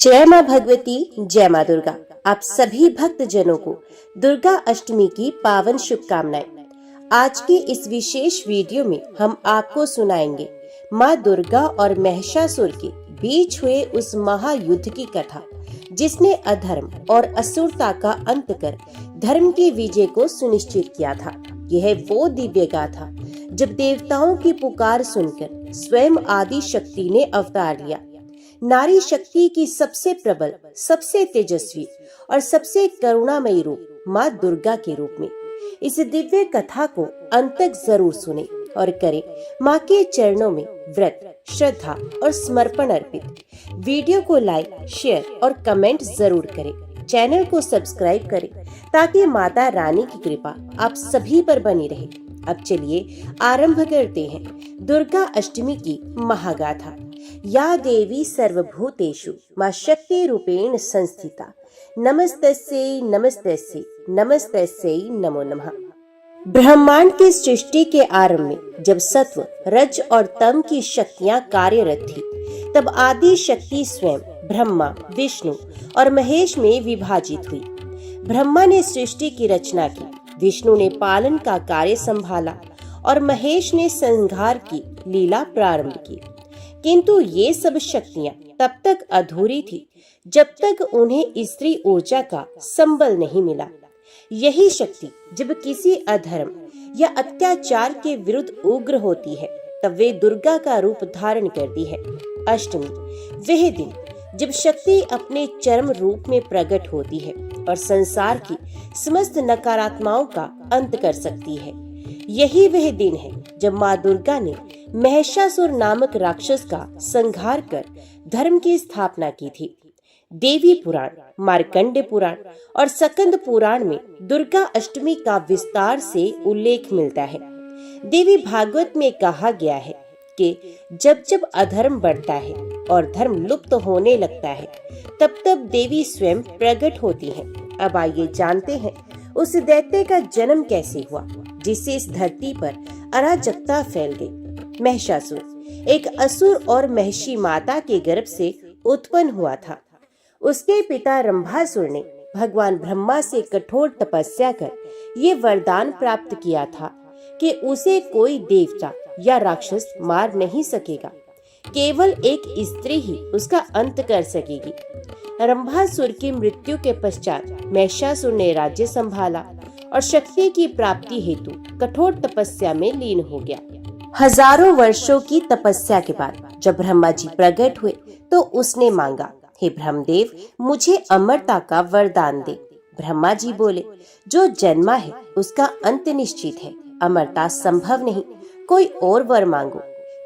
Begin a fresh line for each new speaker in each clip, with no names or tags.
जय माँ भगवती, जय माँ दुर्गा। आप सभी भक्त जनों को दुर्गा अष्टमी की पावन शुभकामनाएं। आज के इस विशेष वीडियो में हम आपको सुनाएंगे माँ दुर्गा और महिषासुर के बीच हुए उस महायुद्ध की कथा, जिसने अधर्म और असुरता का अंत कर धर्म की विजय को सुनिश्चित किया था। यह वो दिव्य गाथा जब देवताओं की पुकार सुनकर स्वयं आदि शक्ति ने अवतार लिया। नारी शक्ति की सबसे प्रबल, सबसे तेजस्वी और सबसे करुणामयी रूप माँ दुर्गा के रूप में। इस दिव्य कथा को अंत तक जरूर सुने और करें माँ के चरणों में व्रत, श्रद्धा और समर्पण अर्पित। वीडियो को लाइक, शेयर और कमेंट जरूर करें। चैनल को सब्सक्राइब करें ताकि माता रानी की कृपा आप सभी पर बनी रहे। अब चलिए आरंभ करते हैं दुर्गा अष्टमी की महागाथा। या देवी सर्वभूतेषु मां शक्ति रूपेण संस्थिता, नमस्तस्यै नमस्तस्यै नमस्तस्यै नमो नमः। ब्रह्मांड की सृष्टि के आरंभ में जब सत्व, रज और तम की शक्तियां कार्यरत थी, तब आदि शक्ति स्वयं ब्रह्मा, विष्णु और महेश में विभाजित हुई। ब्रह्मा ने सृष्टि की रचना की, विष्णु ने पालन का कार्य संभाला और महेश ने संहार की लीला प्रारंभ की। किंतु ये सब शक्तियां तब तक अधूरी थी जब तक उन्हें स्त्री ऊर्जा का संबल नहीं मिला। यही शक्ति जब किसी अधर्म या अत्याचार के विरुद्ध उग्र होती है, तब वे दुर्गा का रूप धारण करती है। अष्टमी वह दिन जब शक्ति अपने चरम रूप में प्रकट होती है और संसार की समस्त नकारात्मकताओं का अंत कर सकती है। यही वह दिन है जब माँ दुर्गा ने महिषासुर नामक राक्षस का संहार कर धर्म की स्थापना की थी। देवी पुराण, मार्कंडे पुराण और स्कंद पुराण में दुर्गा अष्टमी का विस्तार से उल्लेख मिलता है। देवी भागवत में कहा गया है कि जब जब अधर्म बढ़ता है और धर्म लुप्त होने लगता है, तब तब देवी स्वयं प्रकट होती हैं। अब आइए जानते हैं उस दैत्य का जन्म कैसे हुआ जिससे इस धरती पर अराजकता फैल गई। महिषासुर एक असुर और महिषी माता के गर्भ से उत्पन्न हुआ था। उसके पिता रंभासुर ने भगवान ब्रह्मा से कठोर तपस्या कर ये वरदान प्राप्त किया था कि उसे कोई देवता या राक्षस मार नहीं सकेगा, केवल एक स्त्री ही उसका अंत कर सकेगी। रंभासुर की मृत्यु के पश्चात महिषासुर ने राज्य संभाला और शक्ति की प्राप्ति हेतु कठोर तपस्या में लीन हो गया। हजारों वर्षों की तपस्या के बाद जब ब्रह्मा जी प्रकट हुए तो उसने मांगा, हे ब्रह्मदेव, मुझे अमरता का वरदान दे। ब्रह्मा जी बोले, जो जन्मा है उसका अंत निश्चित है, अमरता संभव नहीं, कोई और वर मांगो।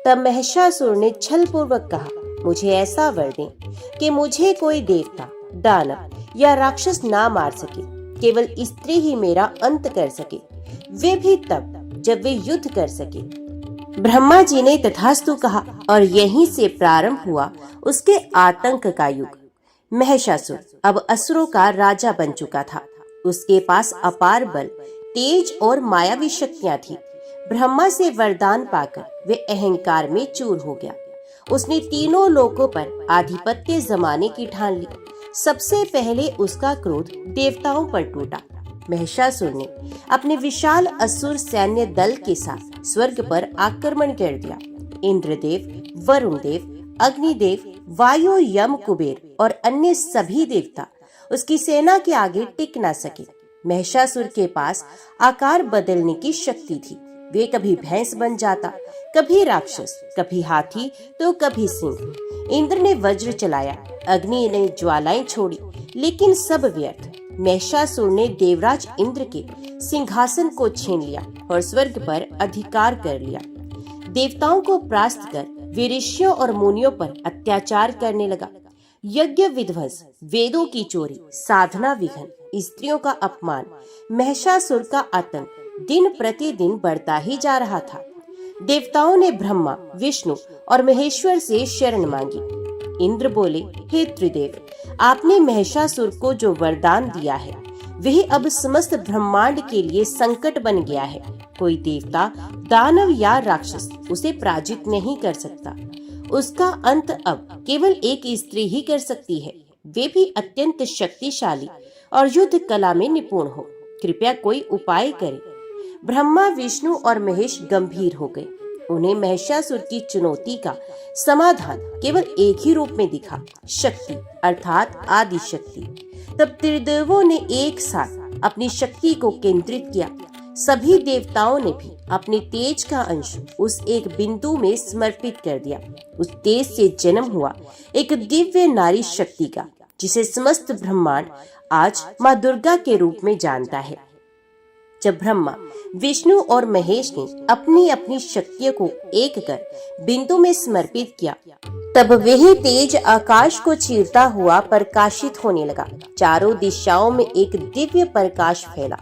तब महिषासुर ने छल पूर्वक कहा, मुझे ऐसा वर दें कि मुझे कोई देवता, दानव या राक्षस ना मार सके, केवल स्त्री ही मेरा अंत कर सके, वे भी तब जब वे युद्ध कर सके। ब्रह्मा जी ने तथास्तु कहा और यहीं से प्रारंभ हुआ उसके आतंक का युग। महिषासुर अब असुरों का राजा बन चुका था। उसके पास अपार बल, तेज और मायावी शक्तियां थी। ब्रह्मा से वरदान पाकर वे अहंकार में चूर हो गया। उसने तीनों लोकों पर आधिपत्य जमाने की ठान ली। सबसे पहले उसका क्रोध देवताओं पर टूटा। महिषासुर ने अपने विशाल असुर सैन्य दल के साथ स्वर्ग पर आक्रमण कर दिया। इंद्रदेव, वरुण देव, अग्निदेव, वायु, यम, कुबेर और अन्य सभी देवता उसकी सेना के आगे टिक न सके। महिषासुर के पास आकार बदलने की शक्ति थी। वे कभी भैंस बन जाता, कभी राक्षस, कभी हाथी तो कभी सिंह। इंद्र ने वज्र चलाया, अग्नि ने ज्वालाएं छोड़ी, लेकिन सब व्यर्थ। महिषासुर ने देवराज इंद्र के सिंहासन को छीन लिया और स्वर्ग पर अधिकार कर लिया। देवताओं को परास्त कर वे ऋषियों और मुनियों पर अत्याचार करने लगा। यज्ञ विध्वंस, वेदों की चोरी, साधना विघ्न, स्त्रियों का अपमान, महिषासुर का आतंक दिन प्रतिदिन बढ़ता ही जा रहा था। देवताओं ने ब्रह्मा, विष्णु और महेश्वर से शरण मांगी। इंद्र बोले, हे त्रिदेव, आपने महिषासुर को जो वरदान दिया है वह अब समस्त ब्रह्मांड के लिए संकट बन गया है। कोई देवता, दानव या राक्षस उसे पराजित नहीं कर सकता। उसका अंत अब केवल एक स्त्री ही कर सकती है, वे भी अत्यंत शक्तिशाली और युद्ध कला में निपुण हो। कृपया कोई उपाय करे। ब्रह्मा, विष्णु और महेश गंभीर हो गए। उन्हें महिषासुर की चुनौती का समाधान केवल एक ही रूप में दिखा, शक्ति अर्थात आदि शक्ति। तब त्रिदेवों ने एक साथ अपनी शक्ति को केंद्रित किया। सभी देवताओं ने भी अपने तेज का अंश उस एक बिंदु में समर्पित कर दिया। उस तेज से जन्म हुआ एक दिव्य नारी शक्ति का, जिसे समस्त ब्रह्मांड आज माँ दुर्गा के रूप में जानता है। जब ब्रह्मा, विष्णु और महेश ने अपनी अपनी शक्तियों को एक कर बिंदु में समर्पित किया, तब वही तेज आकाश को चीरता हुआ प्रकाशित होने लगा। चारों दिशाओं में एक दिव्य प्रकाश फैला।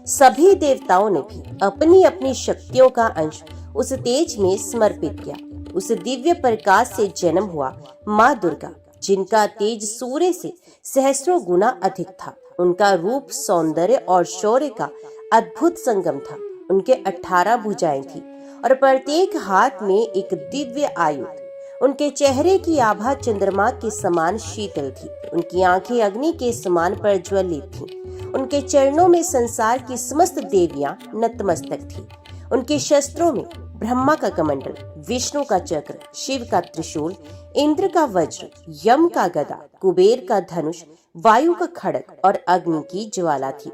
सभी देवताओं ने भी अपनी अपनी शक्तियों का अंश उस तेज में समर्पित किया। उस दिव्य प्रकाश से जन्म हुआ माँ दुर्गा, जिनका तेज सूर्य से सहस्रों गुना अधिक था। उनका रूप, सौंदर्य और शौर्य का अद्भुत संगम था। उनके 18 भुजाएं थी और प्रत्येक हाथ में एक दिव्य आयुध। उनके चेहरे की आभा चंद्रमा के समान शीतल थी। उनकी आंखें अग्नि के समान प्रज्वलित थीं। उनके चरणों में संसार की समस्त देवियां नतमस्तक थीं। उनके शस्त्रों में ब्रह्मा का कमंडल, विष्णु का चक्र, शिव का त्रिशूल, इंद्र का वज्र, यम का गदा, कुबेर का धनुष, वायु का खड्ग और अग्नि की ज्वाला थी।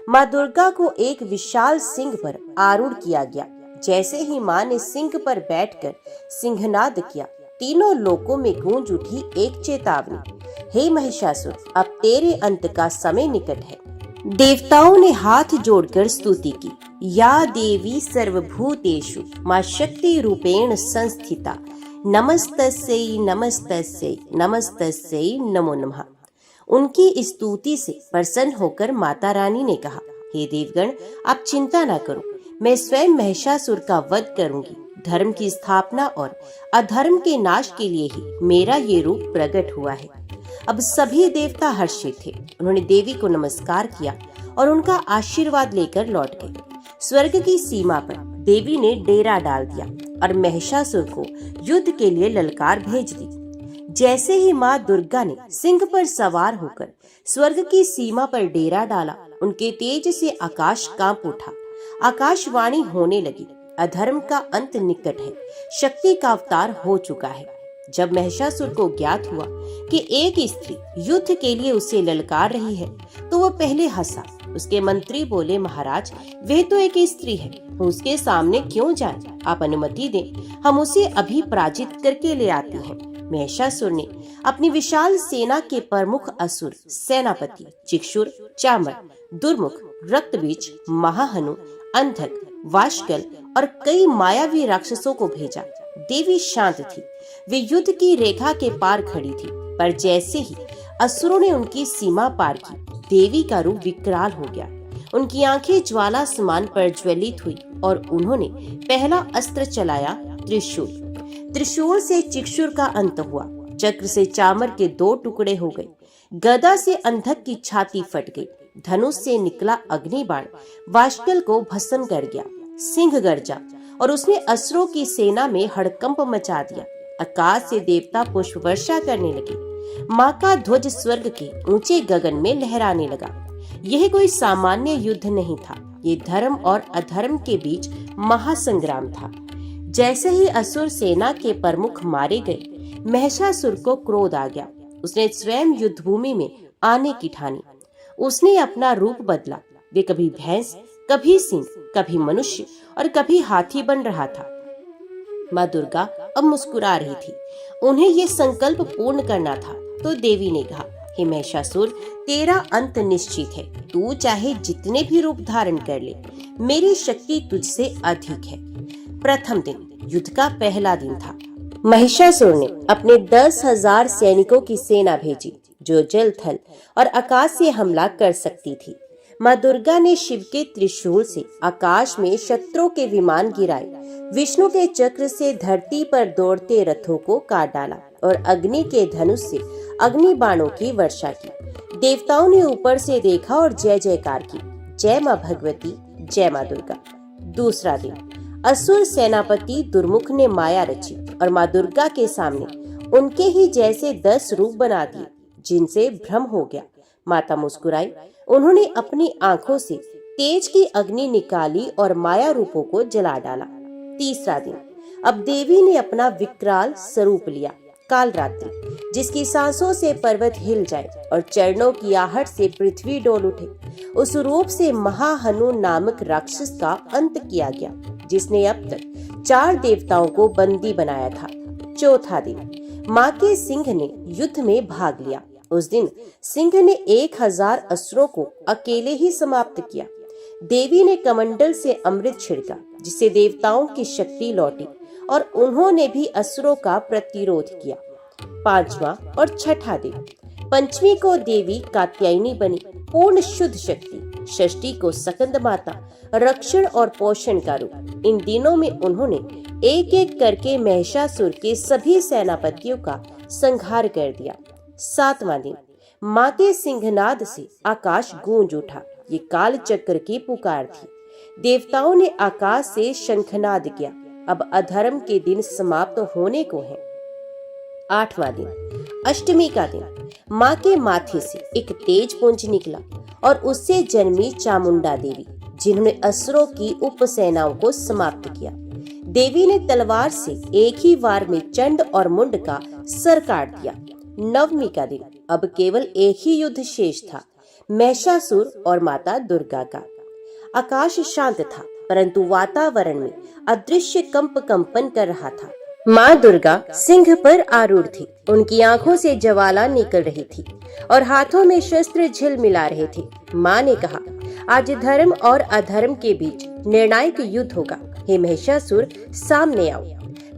माँ दुर्गा को एक विशाल सिंह पर आरूढ़ किया गया। जैसे ही माँ ने सिंह पर बैठकर सिंहनाद किया, तीनों लोकों में गूंज उठी एक चेतावनी, हे महिषासुर, अब तेरे अंत का समय निकट है। देवताओं ने हाथ जोड़कर स्तुति की, या देवी सर्वभूतेषु माँ शक्ति रूपेण संस्थिता, नमस्तस्यै नमस्तस्यै नमस्तस्यै नमो नमः। उनकी स्तुति से प्रसन्न होकर माता रानी ने कहा, हे देवगण, आप चिंता न करो, मैं स्वयं महिषासुर का वध करूंगी। धर्म की स्थापना और अधर्म के नाश के लिए ही मेरा ये रूप प्रकट हुआ है। अब सभी देवता हर्षित थे। उन्होंने देवी को नमस्कार किया और उनका आशीर्वाद लेकर लौट गए। स्वर्ग की सीमा पर देवी ने डेरा डाल दिया और महिषासुर को युद्ध के लिए ललकार भेज दी। जैसे ही माँ दुर्गा ने सिंह पर सवार होकर स्वर्ग की सीमा पर डेरा डाला, उनके तेज से आकाश कांप उठा। आकाशवाणी होने लगी, अधर्म का अंत निकट है, शक्ति का अवतार हो चुका है। जब महिषासुर को ज्ञात हुआ कि एक स्त्री युद्ध के लिए उसे ललकार रही है, तो वह पहले हंसा। उसके मंत्री बोले, महाराज, वह तो एक स्त्री है, उसके सामने क्यों जाएं? आप अनुमति दें, हम उसे अभी पराजित करके ले आते हैं। महिषासुर ने अपनी विशाल सेना के प्रमुख असुर सेनापति चिक्षुर, चामर, दुर्मुख, रक्तबीज, महाहनु, अंधक, वाशकल और कई मायावी राक्षसों को भेजा। देवी शांत थी, वे युद्ध की रेखा के पार खड़ी थी, पर जैसे ही असुरों ने उनकी सीमा पार की, देवी का रूप विकराल हो गया। उनकी आंखें ज्वाला समान प्रज्वलित हुई और उन्होंने पहला अस्त्र चलाया, त्रिशूल। त्रिशूल से चिक्षुर का अंत हुआ, चक्र से चामर के 2 टुकड़े हो गए, गदा से अंधक की छाती फट गई, धनुष से निकला अग्निबाण वाशकल को भस्म कर गया। सिंह गर्जा और उसने असुरों की सेना में हड़कंप मचा दिया। आकाश से देवता पुष्प वर्षा करने लगे। माँ का ध्वज स्वर्ग के ऊंचे गगन में लहराने लगा। यह कोई सामान्य युद्ध नहीं था, ये धर्म और अधर्म के बीच महासंग्राम था। जैसे ही असुर सेना के प्रमुख मारे गए, महिषासुर को क्रोध आ गया। उसने स्वयं युद्ध भूमि में आने की ठानी। उसने अपना रूप बदला। वे कभी भैंस, कभी सिंह, कभी मनुष्य और कभी हाथी बन रहा था। माँ दुर्गा अब मुस्कुरा रही थी। उन्हें ये संकल्प पूर्ण करना था, तो देवी ने कहा, हे महिषासुर, तेरा अंत निश्चित है। तू चाहे जितने भी रूप धारण कर ले, मेरी शक्ति तुझसे अधिक है। प्रथम दिन युद्ध का पहला दिन था। महिषासुर ने अपने 10,000 सैनिकों की सेना भेजी, जो जल, थल और आकाश से हमला कर सकती थी। माँ दुर्गा ने शिव के त्रिशूल से आकाश में शत्रुओं के विमान गिराए, विष्णु के चक्र से धरती पर दौड़ते रथों को काट डाला और अग्नि के धनुष से अग्नि बाणों की वर्षा की। देवताओं ने ऊपर से देखा और जय जयकार की, जय माँ भगवती, जय माँ दुर्गा। दूसरा दिन असुर सेनापति दुर्मुख ने माया रची और माँ दुर्गा के सामने उनके ही जैसे 10 रूप बना दिए, जिनसे भ्रम हो गया। माता मुस्कुराई। उन्होंने अपनी आंखों से तेज की अग्नि निकाली और माया रूपों को जला डाला। तीसरा दिन, अब देवी ने अपना विकराल स्वरूप लिया, कालरात्रि, जिसकी सांसों से पर्वत हिल जाए और चरणों की आहट से पृथ्वी डोल उठे। उस रूप से महाहनु नामक राक्षस का अंत किया गया, जिसने अब तक 4 देवताओं को बंदी बनाया था। चौथा दिन, माँ के सिंह ने युद्ध में भाग लिया। उस दिन सिंह ने 1000 असुरों को अकेले ही समाप्त किया। देवी ने कमंडल से अमृत छिड़का, जिससे देवताओं की शक्ति लौटी और उन्होंने भी असुरों का प्रतिरोध किया। 5वां और छठा दिन, पंचमी को देवी कात्यायनी बनी, पूर्ण शुद्ध शक्ति। षष्ठी को सकंद माता, रक्षण और पोषण का रूप। इन दिनों में उन्होंने एक एक करके महिषासुर के सभी सेनापतियों का संहार कर दिया। 7वां दिन, माँ के सिंहनाद से आकाश गूंज उठा। ये काल चक्र की पुकार थी। देवताओं ने आकाश से शंखनाद किया। अब अधर्म के दिन समाप्त होने को हैं। 8वां दिन, अष्टमी का दिन, माँ के माथे से एक तेज पुंज निकला और उससे जन्मी चामुंडा देवी, जिन्होंने असुरों की उपसेनाओं को समाप्त किया। देवी ने तलवार से एक ही वार में चंड और मुंड का सर काट दिया। 9वीं का दिन, अब केवल एक ही युद्ध शेष था, महिषासुर और माता दुर्गा का। आकाश शांत था, परंतु वातावरण में अदृश्य कंपन कर रहा था। माँ दुर्गा सिंह पर आरूढ़ थी। उनकी आंखों से ज्वाला निकल रही थी और हाथों में शस्त्र झिलमिला रहे थे। माँ ने कहा, आज धर्म और अधर्म के बीच निर्णायक युद्ध होगा। हे महिषासुर, सामने आओ।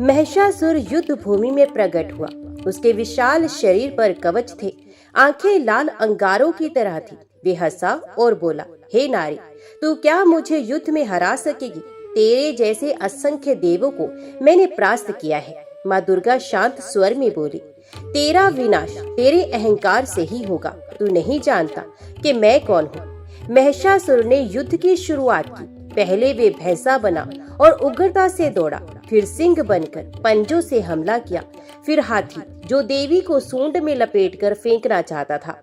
महिषासुर युद्ध भूमि में प्रकट हुआ। उसके विशाल शरीर पर कवच थे, आंखें लाल अंगारों की तरह थी। वे हंसा और बोला, हे नारी, तू क्या मुझे युद्ध में हरा सकेगी? तेरे जैसे असंख्य देवों को मैंने परास्त किया है। माँ दुर्गा शांत स्वर में बोली, तेरा विनाश तेरे अहंकार से ही होगा। तू नहीं जानता कि मैं कौन हूँ। महिषासुर ने युद्ध की शुरुआत की। पहले वे भैंसा बना और उग्रता से दौड़ा, फिर सिंह बनकर पंजों से हमला किया, फिर हाथी, जो देवी को सूंड में लपेटकर फेंकना चाहता था।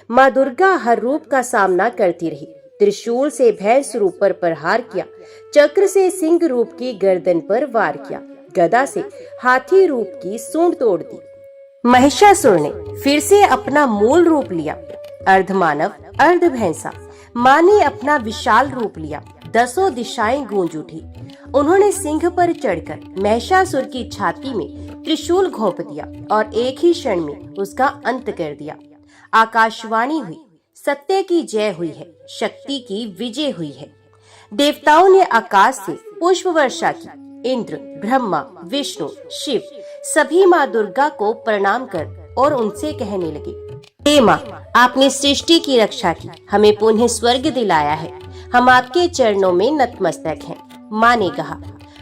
माँ दुर्गा हर रूप का सामना करती रही। त्रिशूल से भैंस रूप पर प्रहार किया, चक्र से सिंह रूप की गर्दन पर वार किया, गदा से हाथी रूप की सूंड तोड़ दी। महिषासुर ने फिर से अपना मूल रूप लिया, अर्धमानव अर्ध भैंसा। माँ ने अपना विशाल रूप लिया। 10 दिशाएं गूंज उठी। उन्होंने सिंह पर चढ़कर महिषासुर की छाती में त्रिशूल घोंप दिया और एक ही क्षण में उसका अंत कर दिया। आकाशवाणी हुई, सत्य की जय हुई है, शक्ति की विजय हुई है। देवताओं ने आकाश से पुष्प वर्षा की। इंद्र, ब्रह्मा, विष्णु, शिव सभी माँ दुर्गा को प्रणाम कर और उनसे कहने लगे, हे माँ, आपने सृष्टि की रक्षा की, हमें पुनः स्वर्ग दिलाया है। हम आपके चरणों में नतमस्तक हैं। माँ ने कहा,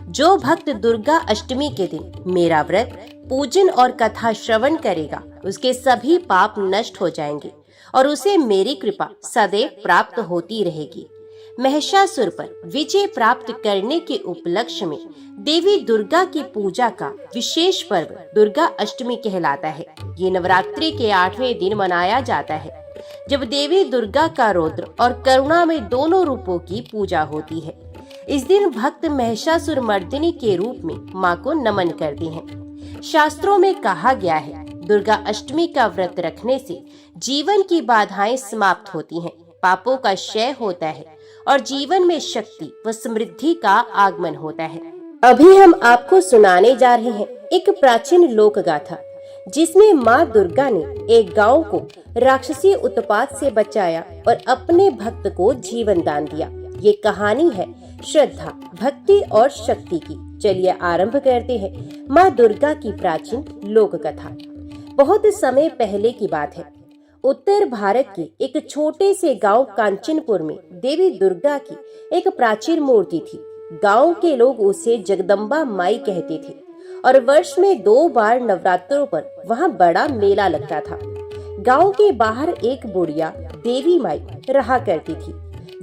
जो भक्त दुर्गा अष्टमी के दिन मेरा व्रत, पूजन और कथा श्रवण करेगा, उसके सभी पाप नष्ट हो जाएंगे और उसे मेरी कृपा सदैव प्राप्त होती रहेगी। महिषासुर पर विजय प्राप्त करने के उपलक्ष्य में देवी दुर्गा की पूजा का विशेष पर्व दुर्गा अष्टमी कहलाता है। ये नवरात्रि के 8वें दिन मनाया जाता है, जब देवी दुर्गा का रौद्र और करुणा में दोनों रूपों की पूजा होती है। इस दिन भक्त महिषासुर मर्दिनी के रूप में माँ को नमन करते हैं। शास्त्रों में कहा गया है, दुर्गा अष्टमी का व्रत रखने से जीवन की बाधाएं समाप्त होती हैं, पापों का क्षय होता है और जीवन में शक्ति व समृद्धि का आगमन होता है। अभी हम आपको सुनाने जा रहे हैं एक प्राचीन लोक गाथा, जिसमें माँ दुर्गा ने एक गांव को राक्षसी उत्पात से बचाया और अपने भक्त को जीवन दान दिया। ये कहानी है श्रद्धा, भक्ति और शक्ति की। चलिए आरंभ करते हैं माँ दुर्गा की प्राचीन लोक कथा। बहुत समय पहले की बात है। उत्तर भारत के एक छोटे से गांव कांचनपुर में देवी दुर्गा की एक प्राचीन मूर्ति थी। गांव के लोग उसे जगदम्बा माई कहते थे और वर्ष में 2 बार नवरात्रों पर वहां बड़ा मेला लगता था। गांव के बाहर एक बुढ़िया देवी माई रहा करती थी,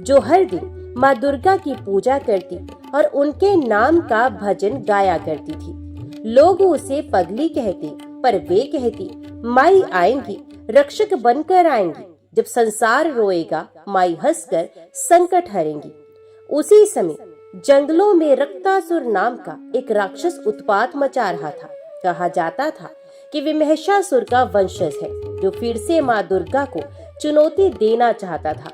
जो हर दिन माँ दुर्गा की पूजा करती और उनके नाम का भजन गाया करती थी। लोग उसे पगली कहते, पर वे कहती माई आएंगी, रक्षक बनकर आएंगी। जब संसार रोएगा माई हंसकर संकट हरेंगी। उसी समय जंगलों में रक्तासुर नाम का एक राक्षस उत्पात मचा रहा था। कहा जाता था कि वे महिषासुर का वंशज है, जो फिर से माँ दुर्गा को चुनौती देना चाहता था।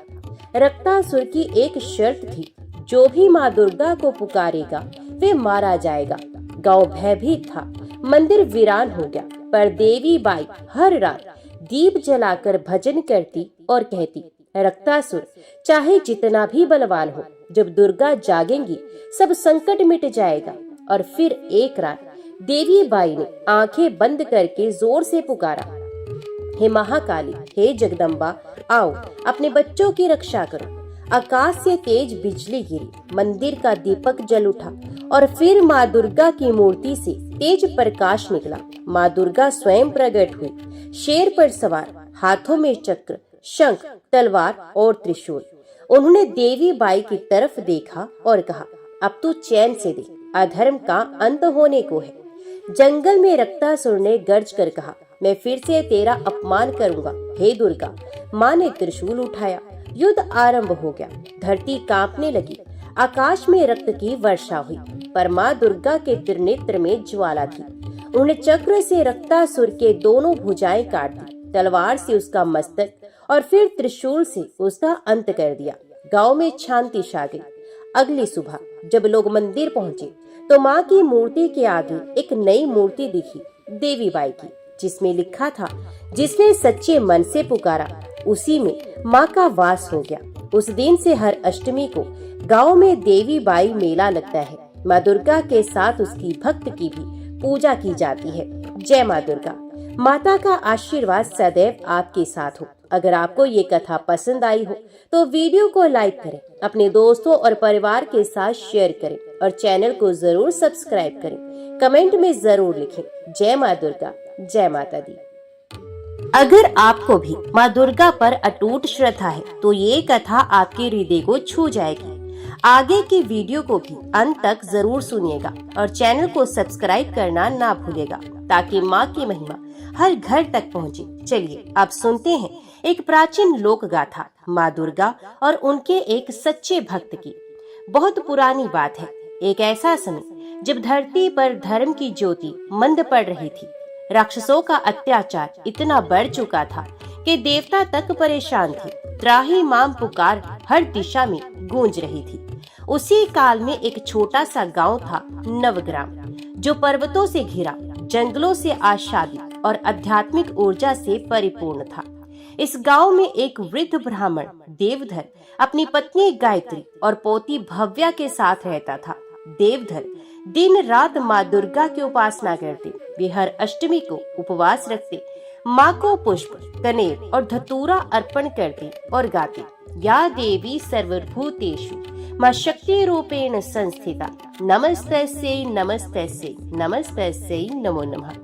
रक्तासुर की एक शर्त थी, जो भी माँ दुर्गा को पुकारेगा वे मारा जाएगा। गांव भयभीत था, मंदिर वीरान हो गया, पर देवी बाई हर रात दीप जलाकर भजन करती और कहती, रक्तासुर चाहे जितना भी बलवान हो, जब दुर्गा जागेंगी सब संकट मिट जाएगा। और फिर एक रात देवी बाई ने आंखें बंद करके जोर से पुकारा, हे महाकाली, हे जगदम्बा, आओ अपने बच्चों की रक्षा करो। आकाश से तेज बिजली गिरी, मंदिर का दीपक जल उठा और फिर माँ दुर्गा की मूर्ति से तेज प्रकाश निकला। माँ दुर्गा स्वयं प्रकट हुई, शेर पर सवार, हाथों में चक्र, शंख, तलवार और त्रिशूल। उन्होंने देवी बाई की तरफ देखा और कहा, अब तू चैन से दे, अधर्म का अंत होने को है। जंगल में रक्तासुर ने गर्ज कर कहा, मैं फिर से तेरा अपमान करूंगा, हे दुर्गा। माँ ने त्रिशूल उठाया, युद्ध आरंभ हो गया। धरती कांपने लगी, आकाश में रक्त की वर्षा हुई, पर माँ दुर्गा के त्रिनेत्र में ज्वाला थी। उन्होंने चक्र से रक्तासुर के दोनों भुजाएं काट दी, तलवार से उसका मस्तक और फिर त्रिशूल से उसका अंत कर दिया। गांव में शांति छा गई। अगली सुबह जब लोग मंदिर पहुंचे तो माँ की मूर्ति के आगे एक नई मूर्ति दिखी, देवी बाई की, जिसमें लिखा था, जिसने सच्चे मन से पुकारा उसी में माँ का वास हो गया। उस दिन से हर अष्टमी को गांव में देवी बाई मेला लगता है। माँ दुर्गा के साथ उसकी भक्त की भी पूजा की जाती है। जय माँ दुर्गा। माता का आशीर्वाद सदैव आपके साथ हो। अगर आपको ये कथा पसंद आई हो तो वीडियो को लाइक करें, अपने दोस्तों और परिवार के साथ शेयर करें और चैनल को जरूर सब्सक्राइब करें। कमेंट में जरूर लिखें, जय माँ दुर्गा, जय माता दी। अगर आपको भी माँ दुर्गा पर अटूट श्रद्धा है तो ये कथा आपके हृदय को छू जाएगी। आगे की वीडियो को भी अंत तक जरूर सुनिएगा और चैनल को सब्सक्राइब करना ना भूलेगा, ताकि माँ की महिमा हर घर तक पहुँचे। चलिए अब सुनते हैं एक प्राचीन लोक गाथा माँ दुर्गा और उनके एक सच्चे भक्त की। बहुत पुरानी बात है। एक ऐसा समय जब धरती पर धर्म की ज्योति मंद पड़ रही थी। राक्षसों का अत्याचार इतना बढ़ चुका था कि देवता तक परेशान थे। त्राही माम पुकार हर दिशा में गूंज रही थी। उसी काल में एक छोटा सा गांव था, नवग्राम, जो पर्वतों से घिरा, जंगलों से आच्छादित और आध्यात्मिक ऊर्जा से परिपूर्ण था। इस गांव में एक वृद्ध ब्राह्मण देवधर अपनी पत्नी गायत्री और पोती भव्या के साथ रहता था। देवधर दिन रात माँ दुर्गा की उपासना करते। वे हर अष्टमी को उपवास रखते, माँ को पुष्प, कनेर और धतूरा अर्पण करते और गाते, या देवी सर्वभूतेषु माँ शक्ति रूपेण संस्थिता, नमस्तस्यै नमस्तस्यै नमस्तस्यै नमो नमः।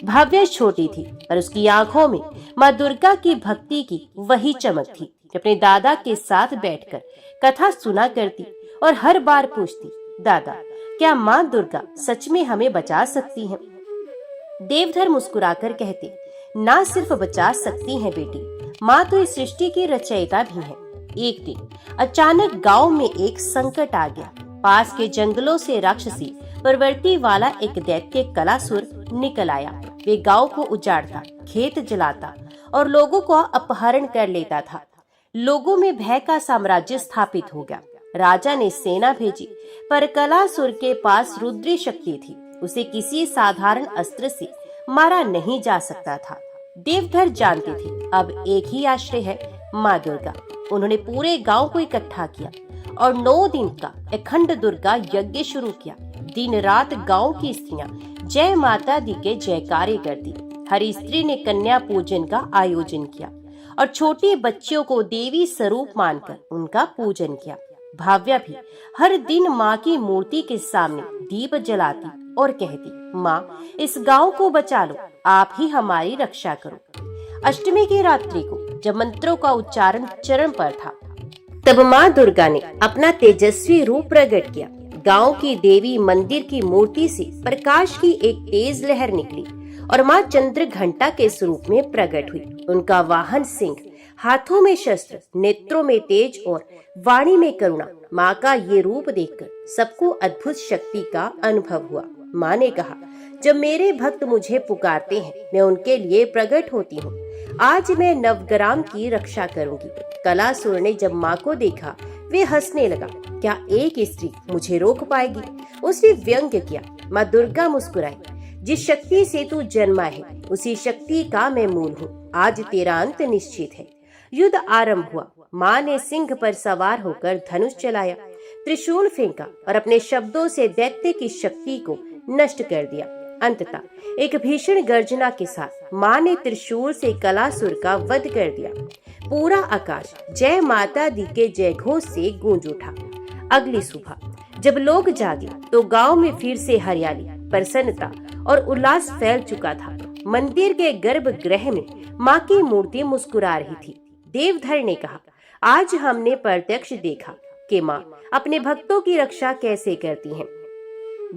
भव्या छोटी थी पर उसकी आंखों में माँ दुर्गा की भक्ति की वही चमक थी। अपने दादा के साथ बैठकर कथा सुना करती और हर बार पूछती, दादा क्या माँ दुर्गा सच में हमें बचा सकती हैं? देवधर मुस्कुराकर कहते, ना सिर्फ बचा सकती हैं बेटी, माँ तो इस सृष्टि की रचयिता भी है। एक दिन अचानक गांव में एक संकट आ गया। पास के जंगलों से राक्षसी प्रवृत्ति वाला एक दैत्य कलासुर निकल आया। वे गांव को उजाड़ता, खेत जलाता और लोगों को अपहरण कर लेता था। लोगों में भय का साम्राज्य स्थापित हो गया। राजा ने सेना भेजी, पर कलासुर के पास रुद्री शक्ति थी। उसे किसी साधारण अस्त्र से मारा नहीं जा सकता था। देवधर जानते थे अब एक ही आश्रय है, माँ दुर्गा। उन्होंने पूरे गांव को इकट्ठा किया और 9 दिन का अखंड दुर्गा यज्ञ शुरू किया। दिन रात गांव की स्त्रियां जय माता दी के जयकारे करती। हर स्त्री ने कन्या पूजन का आयोजन किया और छोटे बच्चों को देवी स्वरूप मानकर उनका पूजन किया। भाव्या भी हर दिन माँ की मूर्ति के सामने दीप जलाती और कहती, माँ इस गांव को बचा लो, आप ही हमारी रक्षा करो। अष्टमी की रात्रि को जब मंत्रों का उच्चारण चरण पर था, तब माँ दुर्गा ने अपना तेजस्वी रूप प्रकट किया। गांव की देवी मंदिर की मूर्ति से प्रकाश की एक तेज लहर निकली और माँ चंद्र घंटा के स्वरूप में प्रकट हुई। उनका वाहन सिंह, हाथों में शस्त्र, नेत्रों में तेज और वाणी में करुणा। माँ का ये रूप देखकर सबको अद्भुत शक्ति का अनुभव हुआ। माँ ने कहा, जब मेरे भक्त मुझे पुकारते हैं मैं उनके लिए प्रकट होती हूँ। आज मैं नवग्राम की रक्षा करूंगी। कलासुर ने जब माँ को देखा वे हंसने लगा। क्या एक स्त्री मुझे रोक पाएगी? उसने व्यंग्य किया। माँ दुर्गा मुस्कुराई। जिस शक्ति से तू जन्मा है उसी शक्ति का मैं मूल हूँ। आज तेरा अंत निश्चित है। युद्ध आरंभ हुआ। माँ ने सिंह पर सवार होकर धनुष चलाया, त्रिशूल फेंका और अपने शब्दों से दैत्य की शक्ति को नष्ट कर दिया। अंततः एक भीषण गर्जना के साथ माँ ने त्रिशूल से कलासुर का वध कर दिया। पूरा आकाश जय माता दी के जय घोष से गूंज उठा। अगली सुबह जब लोग जागे तो गांव में फिर से हरियाली, प्रसन्नता और उल्लास फैल चुका था। मंदिर के गर्भगृह में माँ की मूर्ति मुस्कुरा रही थी। देवधर ने कहा, आज हमने प्रत्यक्ष देखा कि माँ अपने भक्तों की रक्षा कैसे करती हैं।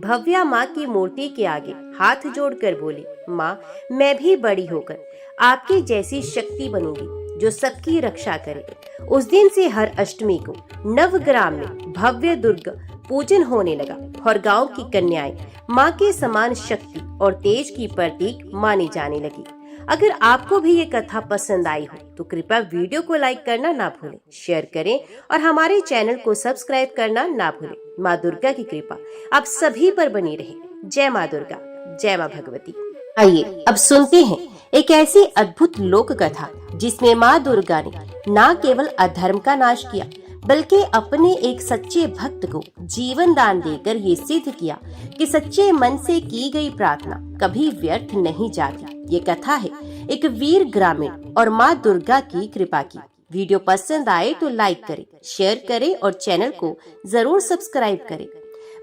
भव्या माँ की मूर्ति के आगे हाथ जोड़कर बोली, माँ मैं भी बड़ी होकर आपकी जैसी शक्ति बनूंगी जो सबकी रक्षा करे। उस दिन से हर अष्टमी को नवग्राम में भव्य दुर्गा पूजन होने लगा और गांव की कन्याएं माँ के समान शक्ति और तेज की प्रतीक मानी जाने लगी। अगर आपको भी ये कथा पसंद आई हो तो कृपया वीडियो को लाइक करना ना भूलें, शेयर करें और हमारे चैनल को सब्सक्राइब करना ना भूलें। माँ दुर्गा की कृपा आप सभी पर बनी रहे। जय माँ दुर्गा, जय माँ भगवती। आइए अब सुनते हैं एक ऐसी अद्भुत लोक कथा जिसमें माँ दुर्गा ने न केवल अधर्म का नाश किया बल्कि अपने एक सच्चे भक्त को जीवन दान देकर ये सिद्ध किया कि सच्चे मन से की गई प्रार्थना कभी व्यर्थ नहीं जाती। ये कथा है एक वीर ग्रामीण और माँ दुर्गा की कृपा की। वीडियो पसंद आए तो लाइक करें, शेयर करें और चैनल को जरूर सब्सक्राइब करें।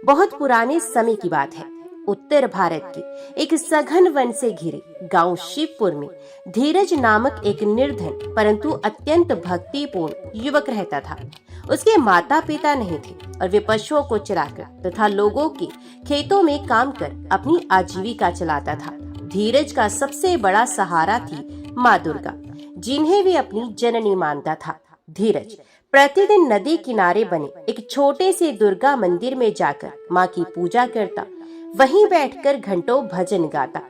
बहुत पुराने समय की बात है। उत्तर भारत के एक सघन वन से घिरे गांव शिवपुर में धीरज नामक एक निर्धन परंतु अत्यंत भक्तिपूर्ण युवक रहता था। उसके माता पिता नहीं थे और वे पशुओं को चराकर तथा लोगों के खेतों में काम कर अपनी आजीविका चलाता था। धीरज का सबसे बड़ा सहारा थी माँ दुर्गा, जिन्हें वे अपनी जननी मानता था। धीरज प्रतिदिन नदी किनारे बने एक छोटे से दुर्गा मंदिर में जाकर माँ की पूजा करता, वहीं बैठकर घंटों भजन गाता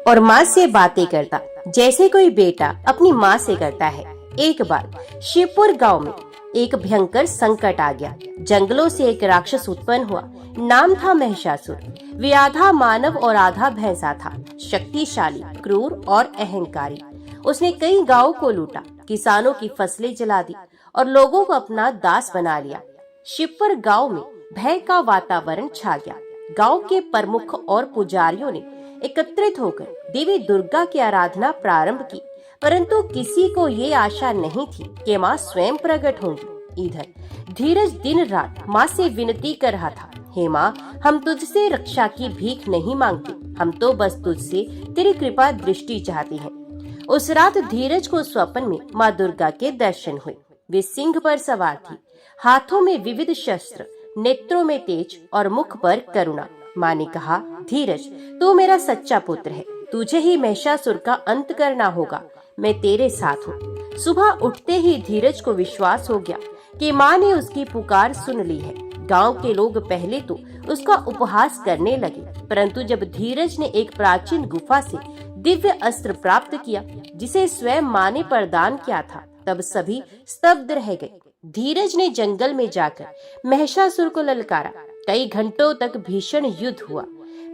और माँ से बातें करता जैसे कोई बेटा अपनी माँ से करता है। एक बार शिवपुर गांव में एक भयंकर संकट आ गया। जंगलों से एक राक्षस उत्पन्न हुआ। नाम था महिषासुर। वे आधा मानव और आधा भैंसा था। शक्तिशाली, क्रूर और अहंकारी। उसने कई गांवों को लूटा, किसानों की फसलें जला दी और लोगों को अपना दास बना लिया। शिवपुर गांव में भय का वातावरण छा गया। गांव के प्रमुख और पुजारियों ने एकत्रित होकर देवी दुर्गा की आराधना प्रारंभ की, परंतु किसी को ये आशा नहीं थी कि माँ स्वयं प्रकट होंगी। इधर धीरज दिन रात माँ से विनती कर रहा था, हे माँ, हम तुझसे रक्षा की भीख नहीं मांगते, हम तो बस तुझसे तेरी कृपा दृष्टि चाहते हैं। उस रात धीरज को स्वप्न में माँ दुर्गा के दर्शन हुए। वे सिंह पर सवार थी, हाथों में विविध शस्त्र, नेत्रों में तेज और मुख पर करुणा। माँ ने कहा, धीरज, तू मेरा सच्चा पुत्र है, तुझे ही महिषासुर का अंत करना होगा, मैं तेरे साथ हूँ। सुबह उठते ही धीरज को विश्वास हो गया कि माँ ने उसकी पुकार सुन ली है। गांव के लोग पहले तो उसका उपहास करने लगे, परंतु जब धीरज ने एक प्राचीन गुफा से दिव्य अस्त्र प्राप्त किया जिसे स्वयं माँ ने प्रदान किया था, तब सभी स्तब्ध रह गए। धीरज ने जंगल में जाकर महिषासुर को ललकारा। कई घंटों तक भीषण युद्ध हुआ।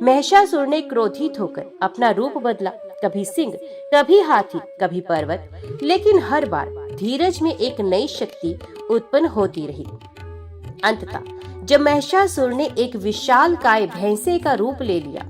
महिषासुर ने क्रोधित होकर अपना रूप बदला, कभी सिंह, कभी हाथी, कभी पर्वत, लेकिन हर बार धीरज में एक नई शक्ति उत्पन्न होती रही। अंततः जब महिषासुर ने एक विशालकाय भैंसे का रूप ले लिया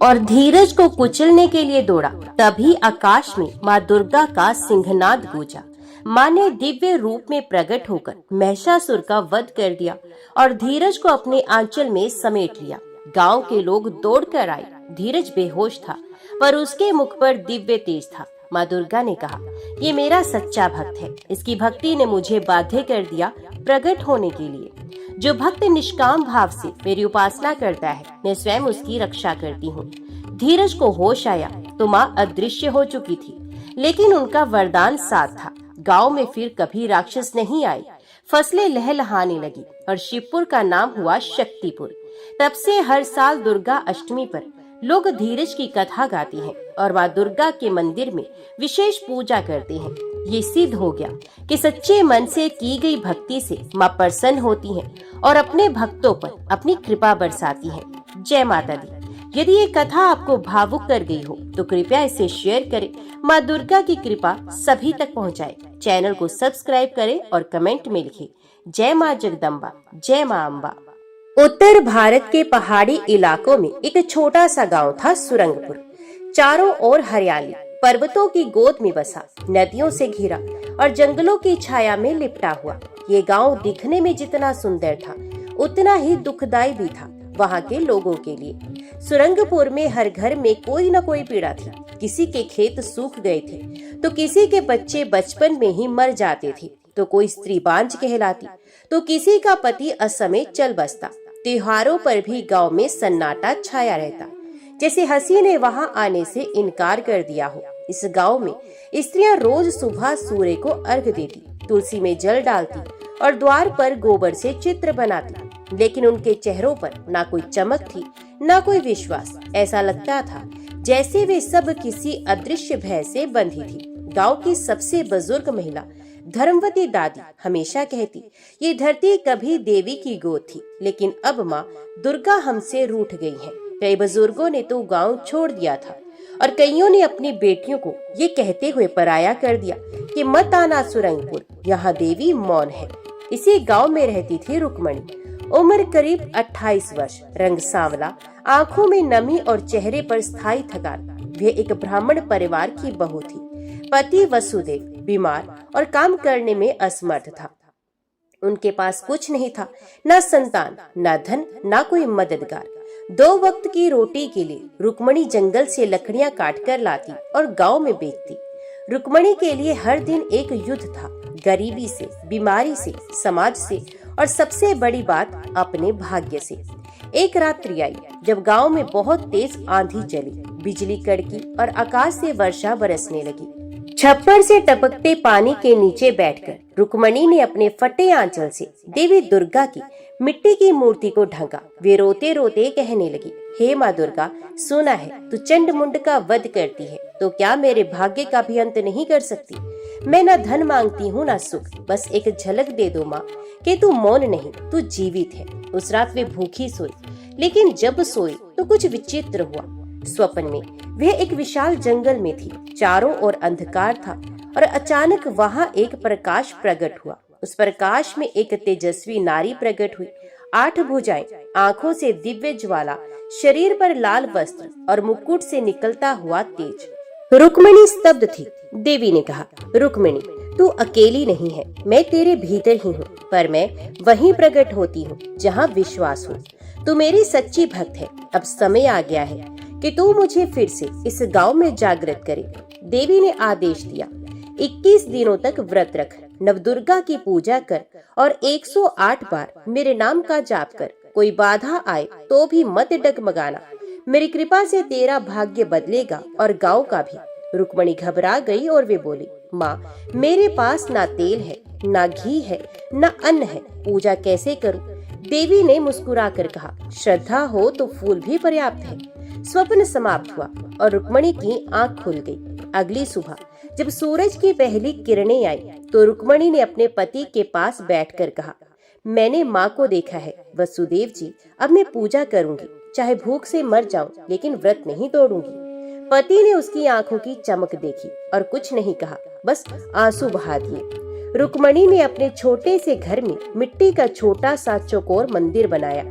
और धीरज को कुचलने के लिए दौड़ा, तभी आकाश में माँ दुर्गा का सिंहनाद गूंजा। माँ ने दिव्य रूप में प्रकट होकर महिषासुर का वध कर दिया और धीरज को अपने आंचल में समेट लिया। गांव के लोग दौड़कर आए। धीरज बेहोश था, पर उसके मुख पर दिव्य तेज था। माँ दुर्गा ने कहा, ये मेरा सच्चा भक्त है, इसकी भक्ति ने मुझे बाध्य कर दिया प्रकट होने के लिए। जो भक्त निष्काम भाव से मेरी उपासना करता है, मैं स्वयं उसकी रक्षा करती हूँ। धीरज को होश आया तो माँ अदृश्य हो चुकी थी, लेकिन उनका वरदान साथ था। गांव में फिर कभी राक्षस नहीं आए। फसलें लहलहाने लगी और शिवपुर का नाम हुआ शक्तिपुर। तब से हर साल दुर्गा अष्टमी पर लोग धीरज की कथा गाती हैं और माँ दुर्गा के मंदिर में विशेष पूजा करते हैं। ये सिद्ध हो गया कि सच्चे मन से की गई भक्ति से माँ प्रसन्न होती हैं और अपने भक्तों पर अपनी कृपा बरसाती हैं। जय माता दी। यदि ये कथा आपको भावुक कर गई हो तो कृपया इसे शेयर करें। माँ दुर्गा की कृपा सभी तक पहुँचाए। चैनल को सब्सक्राइब करें और कमेंट में लिखें जय माँ जगदम्बा, जय माँ अम्बा। उत्तर भारत के पहाड़ी इलाकों में एक छोटा सा गांव था सुरंगपुर। चारों ओर हरियाली, पर्वतों की गोद में बसा, नदियों से घिरा और जंगलों की छाया में लिपटा हुआ। ये गांव दिखने में जितना सुंदर था उतना ही दुखदाई भी था वहाँ के लोगों के लिए। सुरंगपुर में हर घर में कोई न कोई पीड़ा थी। किसी के खेत सूख गए थे तो किसी के बच्चे बचपन में ही मर जाते थे, तो कोई स्त्री बांझ कहलाती, तो किसी का पति असमय चल बसता। त्योहारों पर भी गांव में सन्नाटा छाया रहता, जैसे हंसी ने वहां आने से इनकार कर दिया हो। इस गांव में स्त्रियां रोज सुबह सूर्य को अर्घ देती, तुलसी में जल डालती और द्वार पर गोबर से चित्र बनाती, लेकिन उनके चेहरों पर ना कोई चमक थी, ना कोई विश्वास। ऐसा लगता था जैसे वे सब किसी अदृश्य भय से बंधी थी। गांव की सबसे बुजुर्ग महिला धर्मवती दादी हमेशा कहती, ये धरती कभी देवी की गोद थी, लेकिन अब माँ दुर्गा हमसे रूठ गई है। कई बुजुर्गों ने तो गांव छोड़ दिया था और कईयों ने अपनी बेटियों को ये कहते हुए पराया कर दिया कि मत आना सुरंगपुर, यहाँ देवी मौन है। इसी गांव में रहती थी रुक्मणी। उम्र करीब 28 वर्ष, रंग सांवला, आंखों में नमी और चेहरे पर स्थायी थकान। वे एक ब्राह्मण परिवार की बहू थी। पति वसुदेव बीमार और काम करने में असमर्थ था। उनके पास कुछ नहीं था, न संतान, न धन, न कोई मददगार। 2 वक्त की रोटी के लिए रुक्मणी जंगल से लकड़ियां काटकर लाती और गांव में बेचती। रुक्मणी के लिए हर दिन एक युद्ध था, गरीबी से, बीमारी से, समाज से और सबसे बड़ी बात अपने भाग्य से। एक रात्रि आई जब गांव में बहुत तेज आंधी चली, बिजली कड़की और आकाश से वर्षा बरसने लगी। छप्पर से टपकते पानी के नीचे बैठकर रुक्मणी ने अपने फटे आंचल से देवी दुर्गा की मिट्टी की मूर्ति को ढका। वे रोते रोते कहने लगी, हे माँ दुर्गा, सुना है तू चंड मुंड का वध करती है, तो क्या मेरे भाग्य का भी अंत नहीं कर सकती? मैं न धन मांगती हूँ न सुख, बस एक झलक दे दो माँ कि तू मौन नहीं, तू जीवित है। उस रात वे भूखी सोई, लेकिन जब सोई तो कुछ विचित्र हुआ। स्वप्न में वह एक विशाल जंगल में थी, चारों ओर अंधकार था और अचानक वहां एक प्रकाश प्रकट हुआ। उस प्रकाश में एक तेजस्वी नारी प्रकट हुई। 8 भुजाएं, आंखों से दिव्य ज्वाला, शरीर पर लाल वस्त्र और मुकुट से निकलता हुआ तेज। रुक्मणी स्तब्ध थी। देवी ने कहा, रुक्मणी, तू अकेली नहीं है, मैं तेरे भीतर ही हूँ, पर मैं वहीं प्रकट होती हूँ जहाँ विश्वास हो। तू मेरी सच्ची भक्त है। अब समय आ गया है कि तू मुझे फिर से इस गांव में जागृत करे। देवी ने आदेश दिया, 21 दिनों तक व्रत रख, नवदुर्गा की पूजा कर और 108 बार मेरे नाम का जाप कर। कोई बाधा आए तो भी मत डगमगाना। मेरी कृपा से तेरा भाग्य बदलेगा और गांव का भी। रुक्मणी घबरा गई और वे बोली, माँ, मेरे पास ना तेल है, ना घी है, ना अन्न है, पूजा कैसे करूं? देवी ने मुस्कुराकर कहा, श्रद्धा हो तो फूल भी पर्याप्त है। स्वप्न समाप्त हुआ और रुक्मणी की आंख खुल गई। अगली सुबह जब सूरज की पहली किरणें आई तो रुक्मणी ने अपने पति के पास बैठकर कहा, मैंने माँ को देखा है वसुदेव जी, अब मैं पूजा करूंगी, चाहे भूख से मर जाऊं, लेकिन व्रत नहीं तोड़ूंगी। पति ने उसकी आंखों की चमक देखी और कुछ नहीं कहा, बस आंसू बहा दिए। रुक्मणी ने अपने छोटे से घर में मिट्टी का छोटा सा चौकोर मंदिर बनाया।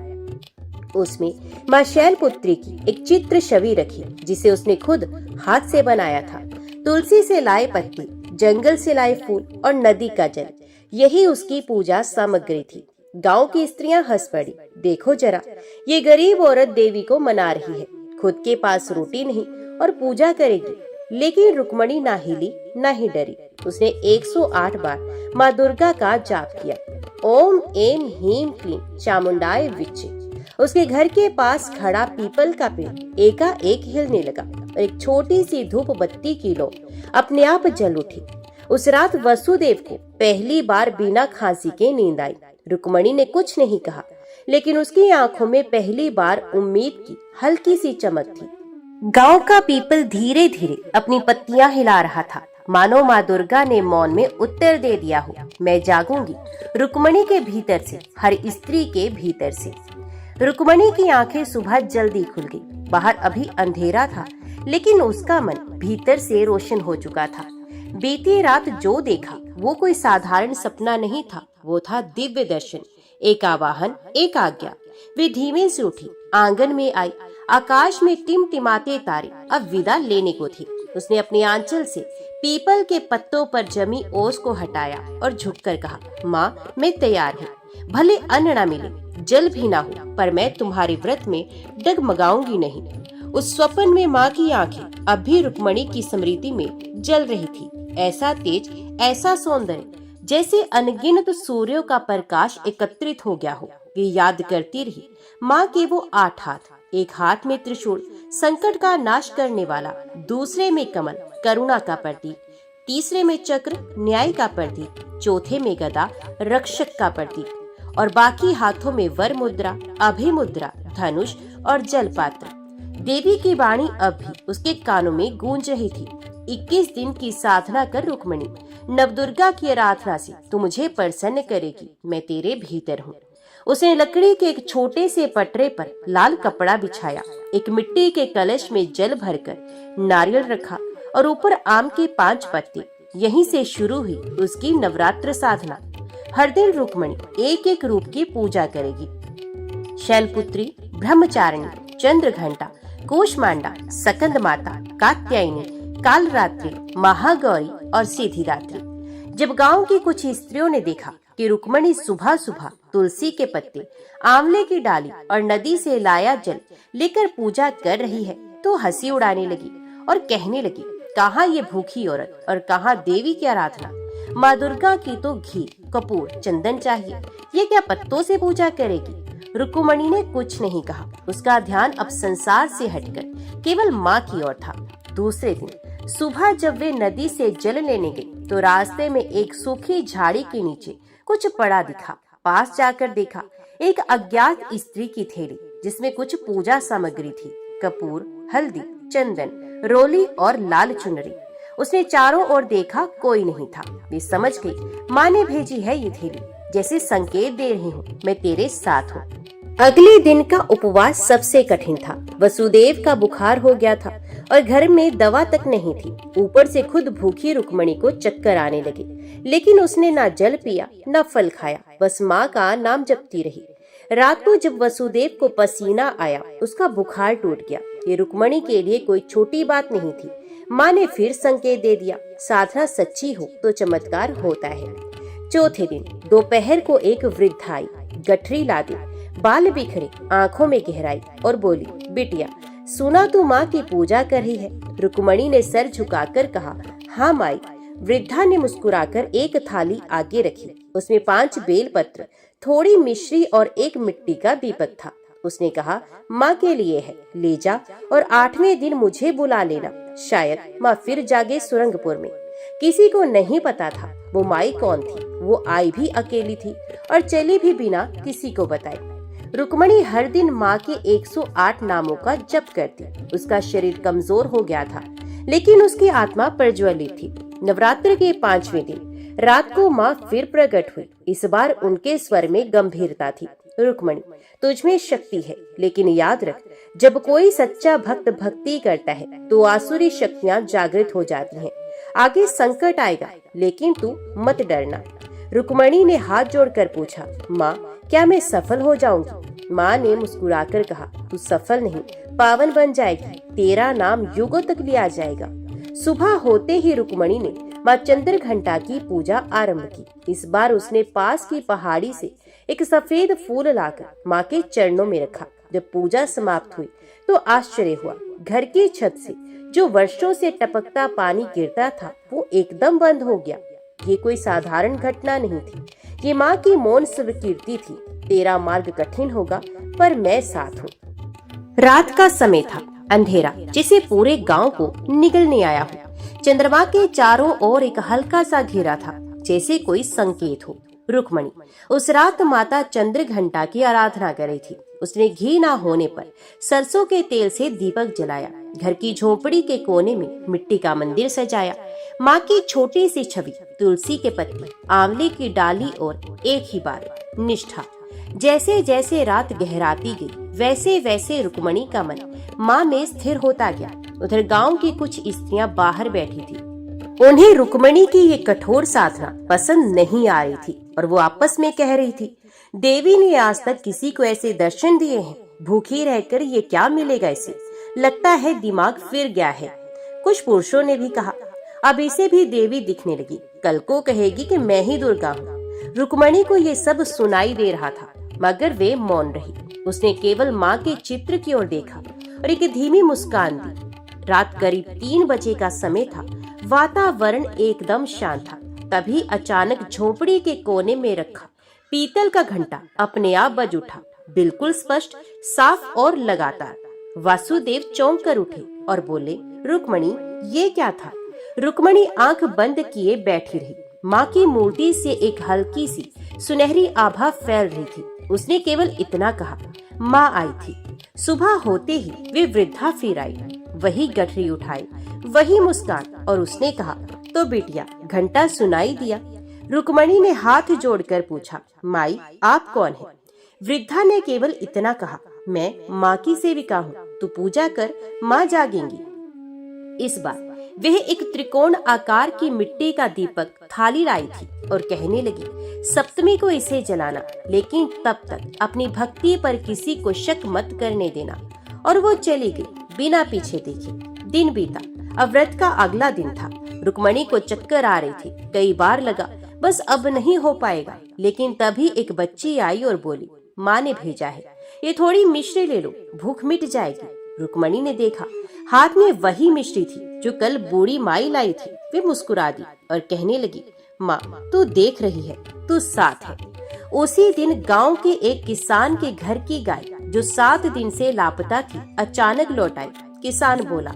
उसमें माँ शैलपुत्री की एक चित्र छवि रखी, जिसे उसने खुद हाथ से बनाया था। तुलसी से लाए पत्ती, जंगल से लाए फूल और नदी का जल, यही उसकी पूजा सामग्री थी। गांव की स्त्रियां हंस पड़ी, देखो जरा, ये गरीब औरत देवी को मना रही है, खुद के पास रोटी नहीं और पूजा करेगी। लेकिन रुक्मणी ना हिली ना ही डरी। उसने 108 बार माँ दुर्गा का जाप किया। ओम एम हीम क्लीम चामुंडाय विच्चे। उसके घर के पास खड़ा पीपल का पेड़ एकाएक हिलने लगा और एक छोटी सी धूप बत्ती की लौ अपने आप जल उठी। उस रात वसुदेव को पहली बार बिना खांसी के नींद आई। रुक्मणी ने कुछ नहीं कहा, लेकिन उसकी आंखों में पहली बार उम्मीद की हल्की सी चमक थी। गांव का पीपल धीरे धीरे अपनी पत्तियां हिला रहा था, मानो माँ दुर्गा ने मौन में उत्तर दे दिया हो, मैं जागूंगी। रुक्मणी के भीतर से, हर स्त्री के भीतर से। रुक्मणी की आंखें सुबह जल्दी खुल गई। बाहर अभी अंधेरा था, लेकिन उसका मन भीतर से रोशन हो चुका था। बीती रात जो देखा वो कोई साधारण सपना नहीं था, वो था दिव्य दर्शन, एक आवाहन, एक आज्ञा। वे धीमे से उठी, आंगन में आई। आकाश में टिमटिमाते तारे अब विदा लेने को थी। उसने अपने आंचल से पीपल के पत्तों पर जमी ओस को हटाया और झुककर कहा, माँ मैं तैयार हूँ। भले अन्न न मिले, जल भी ना हो, पर मैं तुम्हारे व्रत में डगमगाऊंगी नहीं। उस स्वप्न में माँ की आंखें अब भी रुक्मणी की स्मृति में जल रही थी। ऐसा तेज, ऐसा सौंदर्य, जैसे अनगिनत सूर्यों का प्रकाश एकत्रित हो गया हो। वे याद करती रही माँ के वो 8 हाथ, एक हाथ में त्रिशूल, संकट का नाश करने वाला, दूसरे में कमल, करुणा का प्रतीक, तीसरे में चक्र, न्याय का प्रतीक, चौथे में गदा, रक्षक का प्रतीक, और बाकी हाथों में वर मुद्रा, अभय मुद्रा, धनुष और जलपात्र। देवी की वाणी अब भी उसके कानों में गूंज रही थी। 21 दिन की साधना कर रुक्मणी, नवदुर्गा की आराधना से तू मुझे प्रसन्न करेगी, मैं तेरे भीतर हूँ। उसने लकड़ी के एक छोटे से पटरे पर लाल कपड़ा बिछाया, एक मिट्टी के कलश में जल भरकर नारियल रखा और ऊपर आम के 5 पत्ते। यहीं से शुरू हुई उसकी नवरात्र साधना। हर दिन रुक्मणी एक एक रूप की पूजा करेगी। शैलपुत्री, ब्रह्मचारिणी, चंद्रघंटा, कूष्मांडा, सकंद माता, कात्यायनी, कालरात्रि, महागौरी और सिद्धिदात्री। जब गांव की कुछ स्त्रियों ने देखा कि रुक्मणी सुबह सुबह तुलसी के पत्ते, आंवले की डाली और नदी से लाया जल लेकर पूजा कर रही है, तो हंसी उड़ाने लगी और कहने लगी, कहाँ ये भूखी औरत और कहाँ देवी की आराधना। माँ दुर्गा की तो घी, कपूर, चंदन चाहिए, ये क्या पत्तों से पूजा करेगी। रुक्मणी ने कुछ नहीं कहा। उसका ध्यान अब संसार से हटकर केवल माँ की ओर था। दूसरे दिन सुबह जब वे नदी से जल लेने गए, तो रास्ते में एक सूखी झाड़ी के नीचे कुछ पड़ा दिखा। पास जाकर देखा, एक अज्ञात स्त्री की थैली, जिसमें कुछ पूजा सामग्री थी, कपूर, हल्दी, चंदन, रोली और लाल चुनरी। उसने चारों ओर देखा, कोई नहीं था। वे समझ गई माँ ने भेजी है ये थैली, जैसे संकेत दे रही हूँ, मैं तेरे साथ हूँ। अगले दिन का उपवास सबसे कठिन था। वसुदेव का बुखार हो गया था और घर में दवा तक नहीं थी। ऊपर से खुद भूखी रुक्मणी को चक्कर आने लगे, लेकिन उसने ना जल पिया न फल खाया, बस माँ का नाम जपती रही। रात को जब वसुदेव को पसीना आया, उसका बुखार टूट गया। ये रुक्मणी के लिए कोई छोटी बात नहीं थी। माँ ने फिर संकेत दे दिया, साधना सच्ची हो तो चमत्कार होता है। चौथे दिन दोपहर को एक वृद्ध आई, गठरी ला दी, बाल बिखरे, आंखों में गहराई, और बोली, बिटिया सुना तू माँ की पूजा कर रही है। रुक्मणी ने सर झुकाकर कहा, हाँ माई। वृद्धा ने मुस्कुराकर एक थाली आगे रखी। उसमें 5 बेलपत्र, थोड़ी मिश्री और एक मिट्टी का दीपक था। उसने कहा, माँ के लिए है, ले जा और 8वें दिन मुझे बुला लेना। शायद माँ फिर जागे सुरंगपुर में। किसी को नहीं पता था वो माई कौन थी। वो आई भी अकेली थी और चली भी बिना किसी को बताए। रुक्मणी हर दिन माँ के 108 नामों का जप करती। उसका शरीर कमजोर हो गया था, लेकिन उसकी आत्मा प्रज्वलित थी। नवरात्र के 5वें दिन रात को माँ फिर प्रकट हुई। इस बार उनके स्वर में गंभीरता थी। रुक्मणी, तुझमें शक्ति है, लेकिन याद रख, जब कोई सच्चा भक्त भक्ति करता है तो आसुरी शक्तियाँ जागृत हो जाती हैं। आगे संकट आएगा, लेकिन तू मत डरना। रुक्मणी ने हाथ जोड़कर पूछा, माँ क्या मैं सफल हो जाऊंगी? माँ ने मुस्कुराकर कहा, तू सफल नहीं, पावन बन जाएगी। तेरा नाम युगों तक लिया जाएगा। सुबह होते ही रुक्मणी ने माँ चंद्रघंटा की पूजा आरंभ की। इस बार उसने पास की पहाड़ी से एक सफेद फूल लाकर माँ के चरणों में रखा। जब पूजा समाप्त हुई तो आश्चर्य हुआ। घर की छत से जो वर्षों से टपकता पानी गिरता था, वो एकदम बंद हो गया। ये कोई साधारण घटना नहीं थी, ये माँ की मौन स्वीकृति थी। तेरा मार्ग कठिन होगा पर मैं साथ हूँ। रात का समय था, अंधेरा जिसे पूरे गांव को निगलने आया हो। चंद्रमा के चारों ओर एक हल्का सा घेरा था, जैसे कोई संकेत हो। रुक्मणी उस रात माता चंद्रघंटा की आराधना कर रही थी। उसने घी ना होने पर सरसों के तेल से दीपक जलाया। घर की झोपड़ी के कोने में मिट्टी का मंदिर सजाया। माँ की छोटी सी छवि, तुलसी के पत्ते, आंवले की डाली और एक ही बार निष्ठा। जैसे जैसे रात गहराती गई वैसे वैसे रुक्मणी का मन माँ में स्थिर होता गया। उधर गांव की कुछ स्त्रियां बाहर बैठी थी। उन्हें रुक्मणी की ये कठोर साधना पसंद नहीं आ रही थी और वो आपस में कह रही थी, देवी ने आज तक किसी को ऐसे दर्शन दिए हैं, भूखी रहकर ये क्या मिलेगा इसे, लगता है दिमाग फिर गया है। कुछ पुरुषों ने भी कहा, अब इसे भी देवी दिखने लगी, कल को कहेगी कि मैं ही दुर्गा हूँ। रुक्मणी को ये सब सुनाई दे रहा था मगर वे मौन रही। उसने केवल माँ के चित्र की ओर देखा और एक धीमी मुस्कान दी। रात करीब 3 बजे का समय था। वातावरण एकदम शांत था। तभी अचानक झोपड़ी के कोने में रखा पीतल का घंटा अपने आप बज उठा, बिल्कुल स्पष्ट, साफ और लगातार। वासुदेव चौंक कर उठे और बोले, रुक्मणी ये क्या था? रुक्मणी आंख बंद किए बैठी रही। माँ की मूर्ति से एक हल्की सी सुनहरी आभा फैल रही थी। उसने केवल इतना कहा, माँ आई थी। सुबह होते ही वे वृद्धा फिर आई, वही गठरी उठाई, वही मुस्कान, और उसने कहा, तो बिटिया घंटा सुनाई दिया? रुक्मणी ने हाथ जोड़कर पूछा, माई आप कौन है? वृद्धा ने केवल इतना कहा, मैं माँ की सेविका हूँ, तू पूजा कर, माँ जागेंगी। इस बार वह एक त्रिकोण आकार की मिट्टी का दीपक थाली लाई थी और कहने लगी, सप्तमी को इसे जलाना, लेकिन तब तक अपनी भक्ति पर किसी को शक मत करने देना। और वो चली गई बिना पीछे देखे। दिन बीता। अब व्रत का अगला दिन था। रुक्मणी को चक्कर आ रही थी। कई बार लगा बस अब नहीं हो पाएगा, लेकिन तभी एक बच्ची आई और बोली, माँ ने भेजा है, ये थोड़ी मिश्री ले लो, भूख मिट जाएगी। रुक्मणी ने देखा, हाथ में वही मिश्री थी जो कल बूढ़ी माई लाई थी। वे मुस्कुरा दी और कहने लगी, माँ तू देख रही है, तू साथ है। उसी दिन गांव के एक किसान के घर की गाय जो 7 दिन से लापता थी अचानक लौट आई। किसान बोला,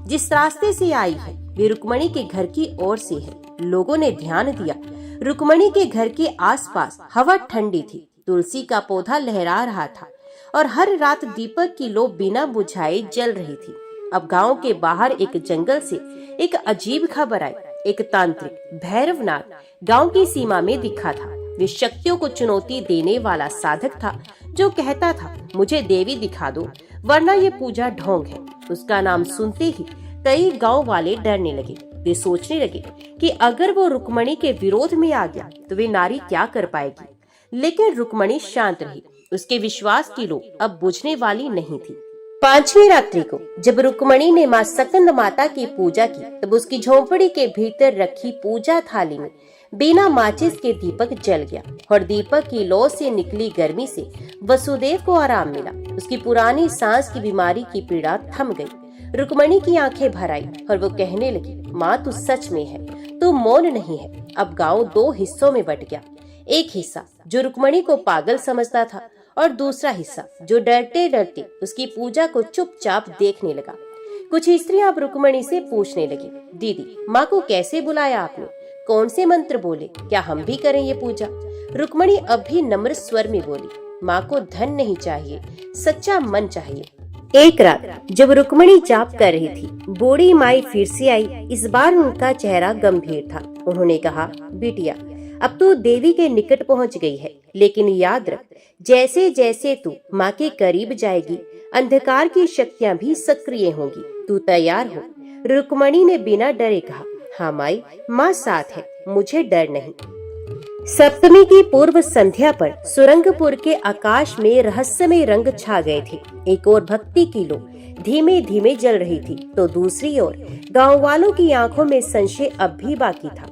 जिस रास्ते से आई है वे रुक्मणी के घर की ओर से है। लोगों ने ध्यान दिया, रुक्मणी के घर के आसपास हवा ठंडी थी, तुलसी का पौधा लहरा रहा था और हर रात दीपक की लो बिना बुझाए जल रही थी। अब गांव के बाहर एक जंगल से एक अजीब खबर आई। एक तांत्रिक भैरवनाथ गांव की सीमा में दिखा था। वे शक्तियों को चुनौती देने वाला साधक था जो कहता था, मुझे देवी दिखा दो वरना ये पूजा ढोंग है। उसका नाम सुनते ही कई गांव वाले डरने लगे। वे सोचने लगे कि अगर वो रुक्मणी के विरोध में आ गया तो वे नारी क्या कर पाएगी। लेकिन रुक्मणी शांत रही। उसके विश्वास की लो अब बुझने वाली नहीं थी। 5वीं रात्रि को जब रुक्मणी ने माँ सकंद माता की पूजा की, तब उसकी झोंपड़ी के भीतर रखी पूजा थाली में बिना माचिस के दीपक जल गया और दीपक की लौ से निकली गर्मी से वसुदेव को आराम मिला। उसकी पुरानी सांस की बीमारी की पीड़ा थम गई। रुक्मणी की आंखें भर आई और वो कहने लगी, माँ तू सच में है, तू मौन नहीं है। अब गांव 2 हिस्सों में बट गया। एक हिस्सा जो रुक्मणी को पागल समझता था और दूसरा हिस्सा जो डरते डरते उसकी पूजा को चुपचाप देखने लगा। कुछ स्त्रियां अब रुक्मणी से पूछने लगी, दीदी माँ को कैसे बुलाया आपने, कौन से मंत्र बोले, क्या हम भी करें ये पूजा? रुक्मणी अब भी नम्र स्वर में बोली, माँ को धन नहीं चाहिए, सच्चा मन चाहिए। एक रात जब रुक्मणी जाप कर रही थी, बूढ़ी माई फिर से आई। इस बार उनका चेहरा गंभीर था। उन्होंने कहा, बिटिया अब तू देवी के निकट पहुंच गई है, लेकिन याद रख, जैसे जैसे तू माँ के करीब जाएगी, अंधकार की शक्तियाँ भी सक्रिय होंगी। तू तैयार हो? रुक्मणी ने बिना डरे कहा, हाँ माई, माँ साथ है, मुझे डर नहीं। सप्तमी की पूर्व संध्या पर सुरंगपुर के आकाश में रहस्यमय रंग छा गए थे। एक ओर भक्ति की लो धीमे धीमे जल रही थी, तो दूसरी ओर गांव वालों की आंखों में संशय अब भी बाकी था।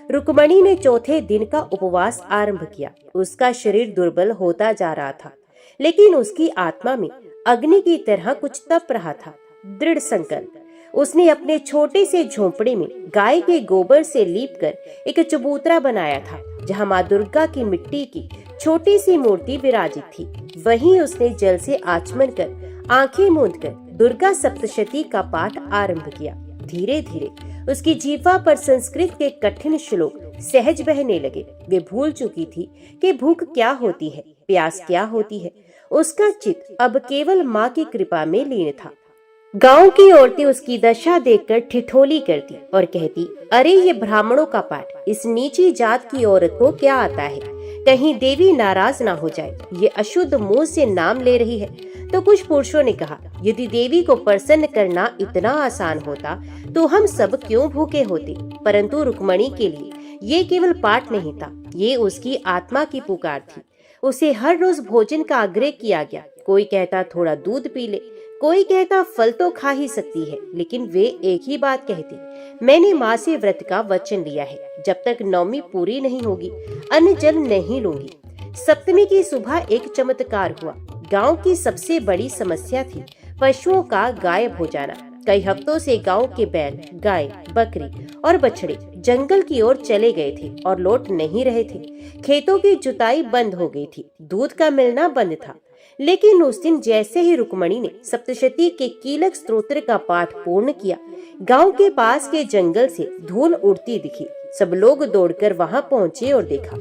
रुक्मणी ने चौथे दिन का उपवास आरंभ किया। उसका शरीर दुर्बल होता जा रहा था, लेकिन उसकी आत्मा में अग्नि की तरह कुछ तप रहा था, दृढ़ संकल्प। उसने अपने छोटे से झोंपड़े में गाय के गोबर से लीपकर एक चबूतरा बनाया था जहाँ माँ दुर्गा की मिट्टी की छोटी सी मूर्ति विराजित थी। वहीं उसने जल से आचमन कर आंखें मूंद कर दुर्गा सप्तशती का पाठ आरंभ किया। धीरे धीरे उसकी जीवा पर संस्कृत के कठिन श्लोक सहज बहने लगे। वे भूल चुकी थी कि भूख क्या होती है, प्यास क्या होती है। उसका चित्त अब केवल माँ की कृपा में लीन था। गांव की औरतें उसकी दशा देखकर ठिठोली करती और कहती, अरे ये ब्राह्मणों का पाठ, इस नीची जात की औरत को क्या आता है, कहीं देवी नाराज ना हो जाए, ये अशुद्ध मुंह से नाम ले रही है। तो कुछ पुरुषों ने कहा, यदि देवी को प्रसन्न करना इतना आसान होता तो हम सब क्यों भूखे होते। परंतु रुक्मणी के लिए ये केवल पाठ नहीं था, ये उसकी आत्मा की पुकार थी। उसे हर रोज भोजन का आग्रह किया गया। कोई कहता थोड़ा दूध पी ले, कोई कहता फल तो खा ही सकती है, लेकिन वे एक ही बात कहते, मैंने माँ से व्रत का वचन लिया है, जब तक नवमी पूरी नहीं होगी अन्न जल नहीं लूंगी। सप्तमी की सुबह एक चमत्कार हुआ। गांव की सबसे बड़ी समस्या थी पशुओं का गायब हो जाना। कई हफ्तों से गांव के बैल, गाय, बकरी और बछड़े जंगल की ओर चले गए थे और लौट नहीं रहे थे। खेतों की जुताई बंद हो गई थी, दूध का मिलना बंद था। लेकिन उस दिन जैसे ही रुक्मणी ने सप्तशती के कीलक स्तोत्र का पाठ पूर्ण किया, गांव के पास के जंगल से धूल उड़ती दिखी। सब लोग दौड़कर वहां पहुंचे और देखा,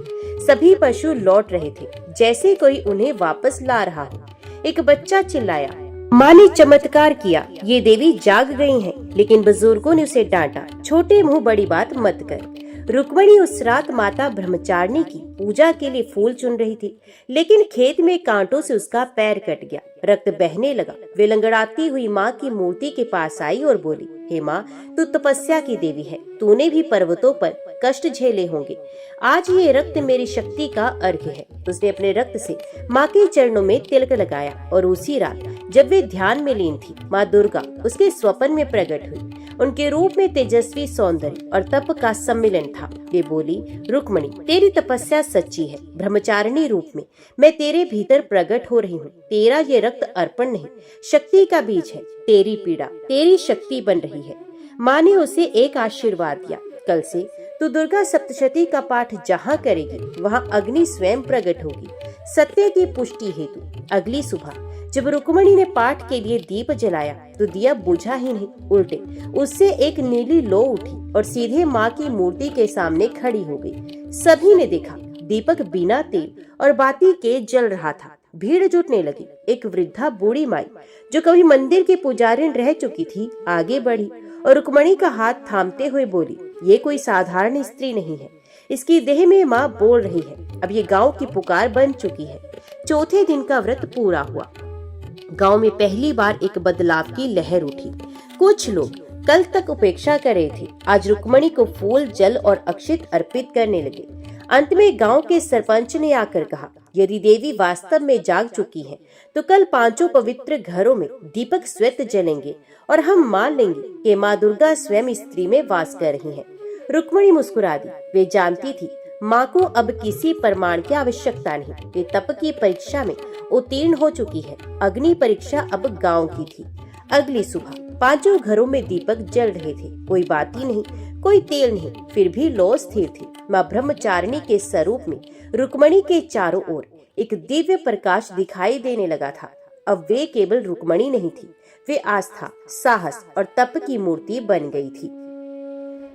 सभी पशु लौट रहे थे, जैसे कोई उन्हें वापस ला रहा हो। एक बच्चा चिल्लाया, माँ ने चमत्कार किया, ये देवी जाग गई हैं। लेकिन बुजुर्गों ने उसे डांटा, छोटे मुंह बड़ी बात मत कर। रुक्मणी उस रात माता ब्रह्मचारिणी की पूजा के लिए फूल चुन रही थी, लेकिन खेत में कांटों से उसका पैर कट गया, रक्त बहने लगा। वे लंगड़ाती हुई माँ की मूर्ति के पास आई और बोली, हे माँ, तू तपस्या की देवी है, तूने भी पर्वतों पर कष्ट झेले होंगे, आज ये रक्त मेरी शक्ति का अर्घ्य है। उसने अपने रक्त से माँ के चरणों में तिलक लगाया और उसी रात जब वे ध्यान में लीन थी, माँ दुर्गा उसके स्वप्न में प्रकट हुई। उनके रूप में तेजस्वी सौंदर्य और तप का सम्मिलन था। वे बोली, रुक्मणी, तेरी तपस्या सच्ची है, ब्रह्मचारिणी रूप में मैं तेरे भीतर प्रकट हो रही हूँ। तेरा ये रक्त अर्पण नहीं, शक्ति का बीज है, तेरी पीड़ा तेरी शक्ति बन रही है। माँ ने उसे एक आशीर्वाद दिया, कल से तू दुर्गा सप्तशती का पाठ जहाँ करेगी वहाँ अग्नि स्वयं प्रकट होगी, सत्य की पुष्टि हेतु। अगली सुबह जब रुक्मणी ने पाठ के लिए दीप जलाया तो दिया बुझा ही नहीं, उल्टे उससे एक नीली लो उठी और सीधे माँ की मूर्ति के सामने खड़ी हो गई। सभी ने देखा, दीपक बिना तेल और बाती के जल रहा था। भीड़ जुटने लगी। एक वृद्धा बूढ़ी माई जो कभी मंदिर की पुजारिन रह चुकी थी, आगे बढ़ी और रुक्मणी का हाथ थामते हुए बोली, ये कोई साधारण स्त्री नहीं है, इसकी देह में माँ बोल रही है। अब ये गांव की पुकार बन चुकी है। चौथे दिन का व्रत पूरा हुआ। गांव में पहली बार एक बदलाव की लहर उठी। कुछ लोग कल तक उपेक्षा कर रहे थे, आज रुक्मणी को फूल, जल और अक्षत अर्पित करने लगे। अंत में गांव के सरपंच ने आकर कहा, यदि देवी वास्तव में जाग चुकी है तो कल 5 पवित्र घरों में दीपक श्वेत जलेंगे और हम मान लेंगे कि माँ दुर्गा स्वयं स्त्री में वास कर रही है। रुक्मणी मुस्कुरा दी। वे जानती थी माँ को अब किसी प्रमाण की आवश्यकता नहीं। वे तप की परीक्षा में उत्तीर्ण हो चुकी है। अग्नि परीक्षा अब गांव की थी। अगली सुबह 5 घरों में दीपक जल रहे थे। कोई बाती नहीं, कोई तेल नहीं, फिर भी लौ स्थिर थी। माँ ब्रह्मचारिणी के स्वरूप में रुक्मणी के चारों ओर एक दिव्य प्रकाश दिखाई देने लगा था। अब वे केवल रुक्मणी नहीं थी, वे आस्था, साहस और तप की मूर्ति बन गई थी।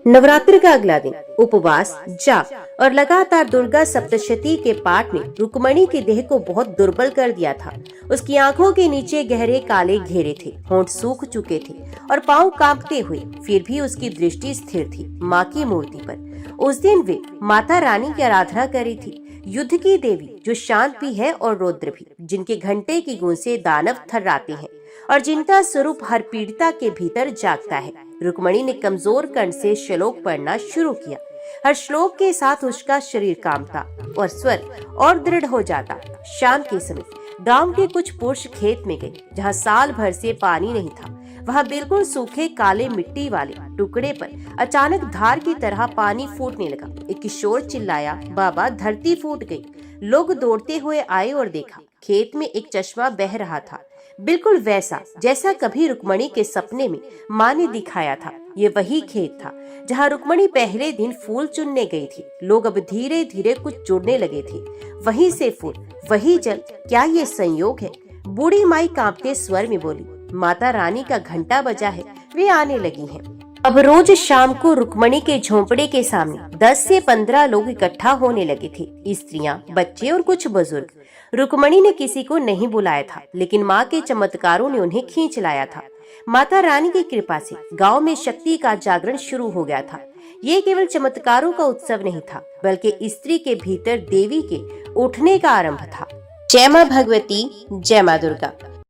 नवरात्र का अगला दिन उपवास, जाप और लगातार दुर्गा सप्तशती के पाठ ने रुक्मणी के देह को बहुत दुर्बल कर दिया था। उसकी आंखों के नीचे गहरे काले घेरे थे, होंठ सूख चुके थे और पांव कांपते हुए, फिर भी उसकी दृष्टि स्थिर थी माँ की मूर्ति पर। उस दिन वे माता रानी की आराधना करी थी, युद्ध की देवी जो शांत भी है और रौद्र भी, जिनके घंटे की गूंज से दानव थर्राते हैं और जिनका स्वरूप हर पीड़िता के भीतर जागता है। रुक्मणी ने कमजोर कंठ से श्लोक पढ़ना शुरू किया। हर श्लोक के साथ उसका शरीर कांपता और स्वर और दृढ़ हो जाता। शाम के समय गांव के कुछ पुरुष खेत में गए, जहां साल भर से पानी नहीं था। वहां बिल्कुल सूखे काले मिट्टी वाले टुकड़े पर अचानक धार की तरह पानी फूटने लगा। एक किशोर चिल्लाया, बाबा धरती फूट गई। लोग दौड़ते हुए आए और देखा, खेत में एक चश्मा बह रहा था। बिल्कुल वैसा जैसा कभी रुक्मणी के सपने में माँ ने दिखाया था। ये वही खेत था जहाँ रुक्मणी पहले दिन फूल चुनने गई थी। लोग अब धीरे धीरे कुछ जुड़ने लगे थे। वहीं से फूल, वही जल, क्या ये संयोग है? बूढ़ी माई कांपते स्वर में बोली, माता रानी का घंटा बजा है, वे आने लगी हैं। अब रोज शाम को रुक्मणी के झोंपड़े के सामने 10 से 15 लोग इकट्ठा होने लगे थे। स्त्रियां, बच्चे और कुछ बुजुर्ग। रुक्मणी ने किसी को नहीं बुलाया था, लेकिन माँ के चमत्कारों ने उन्हें खींच लाया था। माता रानी की कृपा से गांव में शक्ति का जागरण शुरू हो गया था। ये केवल चमत्कारों का उत्सव नहीं था, बल्कि स्त्री के भीतर देवी के उठने का आरंभ था। जय माँ भगवती, जय माँ दुर्गा।